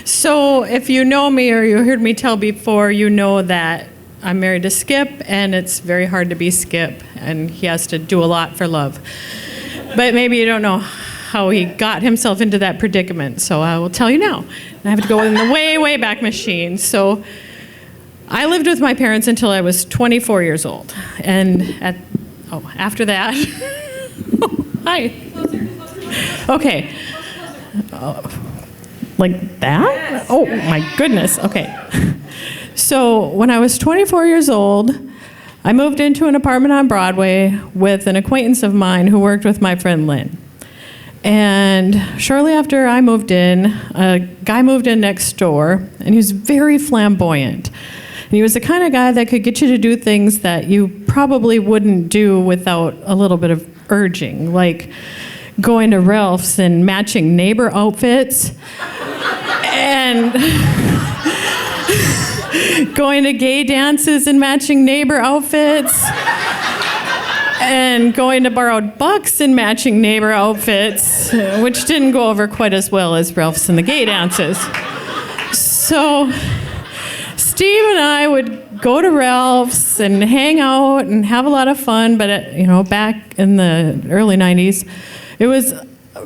So if you know me or you heard me tell before, you know that I'm married to Skip, and it's very hard to be Skip, and he has to do a lot for love. But maybe you don't know how he got himself into that predicament, so I will tell you now. I have to go in the way, way back machine. So I lived with my parents until I was 24 years old. And after that, hi. Okay. Like that? Oh my goodness, okay. So when I was 24 years old, I moved into an apartment on Broadway with an acquaintance of mine who worked with my friend Lynn. And shortly after I moved in, a guy moved in next door, and he was very flamboyant. And he was the kind of guy that could get you to do things that you probably wouldn't do without a little bit of urging, like going to Ralph's and matching neighbor outfits, and going to gay dances and matching neighbor outfits, and going to Borrowed Bucks and matching neighbor outfits, which didn't go over quite as well as Ralph's and the gay dances. So Steve and I would go to Ralph's and hang out and have a lot of fun, but back in the early 90s, it was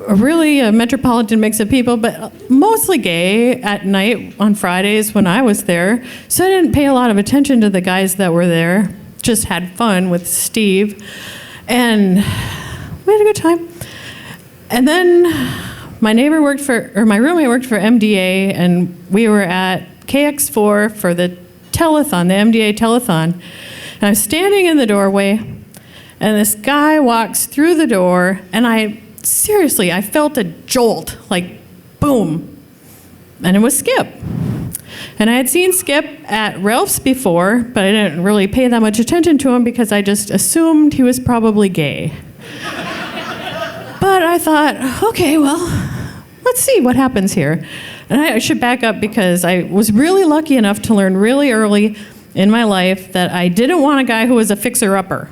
really a metropolitan mix of people, but mostly gay at night on Fridays when I was there. So I didn't pay a lot of attention to the guys that were there. Just had fun with Steve, and we had a good time. And then my roommate worked for MDA, and we were at KX4 for the telethon, the MDA telethon. And I was standing in the doorway, and this guy walks through the door, and I felt a jolt, like boom, and it was Skip. And I had seen Skip at Ralph's before, but I didn't really pay that much attention to him because I just assumed he was probably gay. But I thought, okay, well, let's see what happens here. And I should back up because I was really lucky enough to learn really early in my life that I didn't want a guy who was a fixer-upper.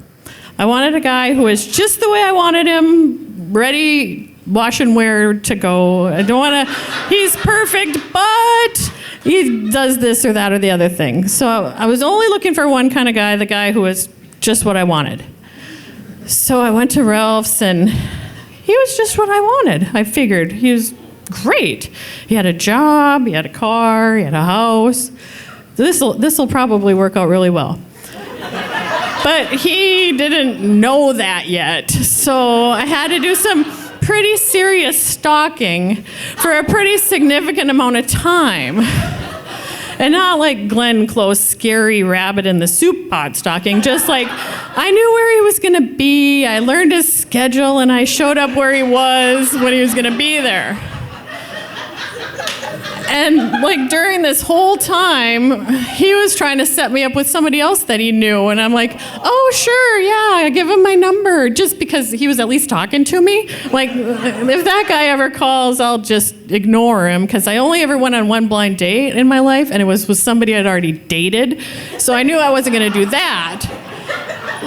I wanted a guy who was just the way I wanted him, ready, wash and wear to go. I don't want to, he's perfect, but he does this or that or the other thing. So I was only looking for one kind of guy, the guy who was just what I wanted. So I went to Ralph's, and he was just what I wanted. I figured he was great. He had a job, he had a car, he had a house. This'll probably work out really well. But he didn't know that yet. So I had to do some pretty serious stalking for a pretty significant amount of time. And not like Glenn Close, scary rabbit in the soup pot stalking, just like I knew where he was gonna be, I learned his schedule, and I showed up where he was when he was gonna be there. And like during this whole time, he was trying to set me up with somebody else that he knew. And I'm like, oh, sure, yeah, I give him my number. Just because he was at least talking to me. Like, if that guy ever calls, I'll just ignore him. Because I only ever went on one blind date in my life, and it was with somebody I'd already dated. So I knew I wasn't going to do that.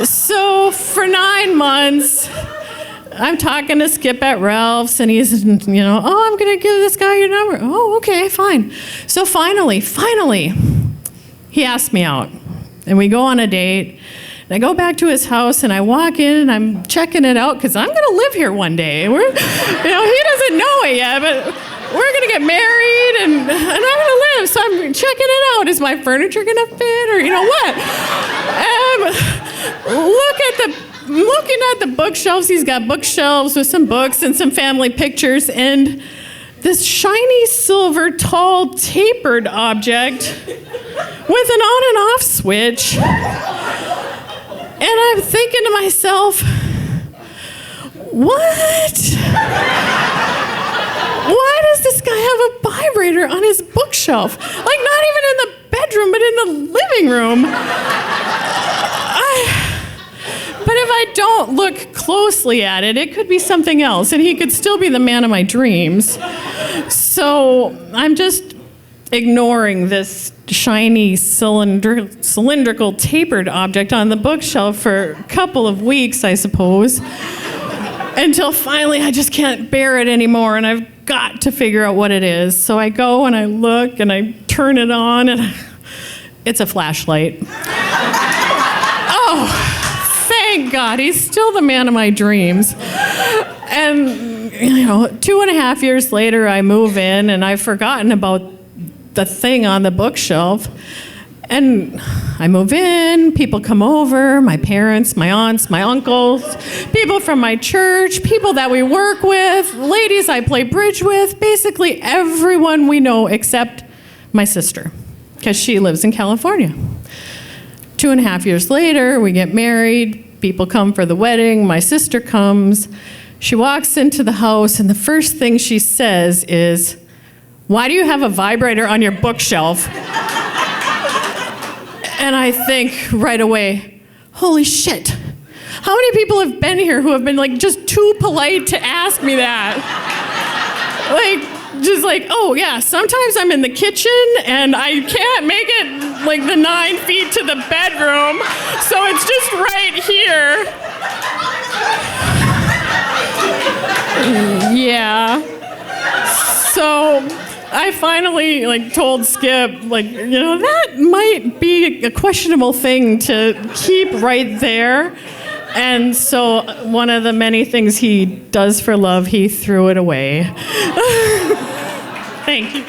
So for 9 months, I'm talking to Skip at Ralph's, and he's, I'm going to give this guy your number. Oh, okay, fine. So finally, he asked me out, and we go on a date. And I go back to his house, and I walk in, and I'm checking it out, because I'm going to live here one day. He doesn't know it yet, but we're going to get married, and I'm going to live, so I'm checking it out. Is my furniture going to fit, or what? Looking at the bookshelves, he's got bookshelves with some books and some family pictures, and this shiny silver tall tapered object with an on and off switch. And I'm thinking to myself, what? Why does this guy have a vibrator on his bookshelf? Like, not even in the bedroom, but in the living room. But if I don't look closely at it, it could be something else, and he could still be the man of my dreams. So I'm just ignoring this shiny cylindrical tapered object on the bookshelf for a couple of weeks, I suppose. until finally I just can't bear it anymore, and I've got to figure out what it is. So I go and I look and I turn it on, and it's a flashlight. Oh, thank God, he's still the man of my dreams. And, 2.5 years later, I move in, and I've forgotten about the thing on the bookshelf. And I move in, people come over, my parents, my aunts, my uncles, people from my church, people that we work with, ladies I play bridge with, basically everyone we know except my sister, because she lives in California. 2.5 years later, we get married, people come for the wedding, my sister comes, she walks into the house, and the first thing she says is, "Why do you have a vibrator on your bookshelf?" And I think right away, holy shit, how many people have been here who have been just too polite to ask me that? Oh yeah, sometimes I'm in the kitchen and I can't make it the 9 feet to the bedroom, so it's just right here. Yeah. So I finally told Skip, that might be a questionable thing to keep right there. And so one of the many things he does for love, he threw it away. Thank you.